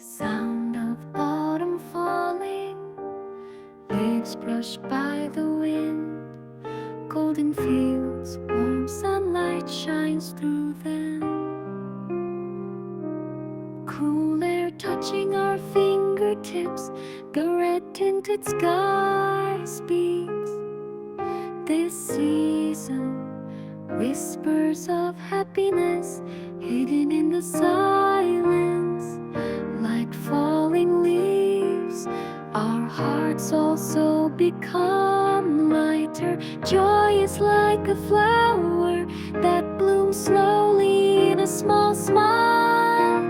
Sound of autumn falling, leaves brushed by the wind, golden fields, warm sunlight shines through them. Cool air touching our fingertips, the red-tinted sky speaks. This season, whispers of happiness hidden in the silence. Like falling leaves, our hearts also become lighter. Joy is like a flower that blooms slowly in a small smile.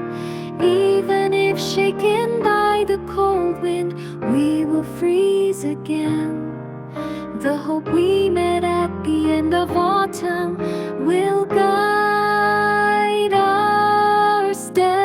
Even if shaken by the cold wind, we will freeze again. The hope we met at the end of autumn will guide our steps.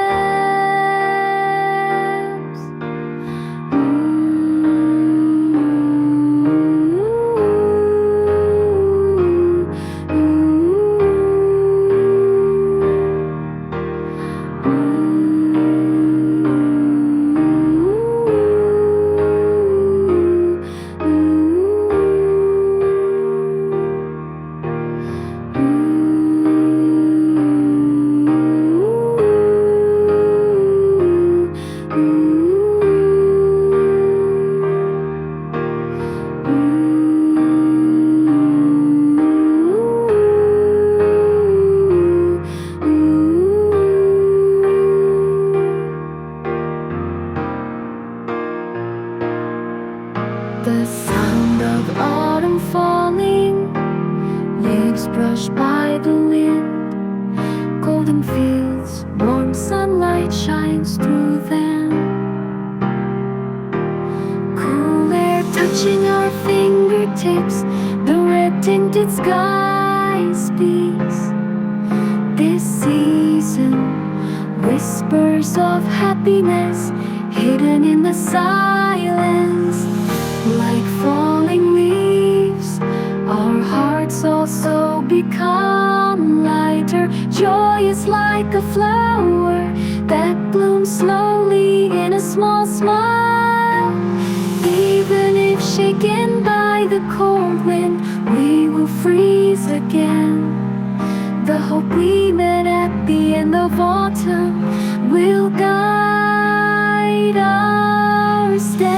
The sound of autumn falling, leaves brushed by the wind, golden fields, warm sunlight shines through them. Cool air touching our fingertips, the red-tinted sky speaks. This season, whispers of happiness hidden in the silence. Like falling leaves, our hearts also become lighter. Joy is like a flower that blooms slowly in a small smile. Even if shaken by the cold wind, we will freeze again. The hope we met at the end of autumn will guide our steps.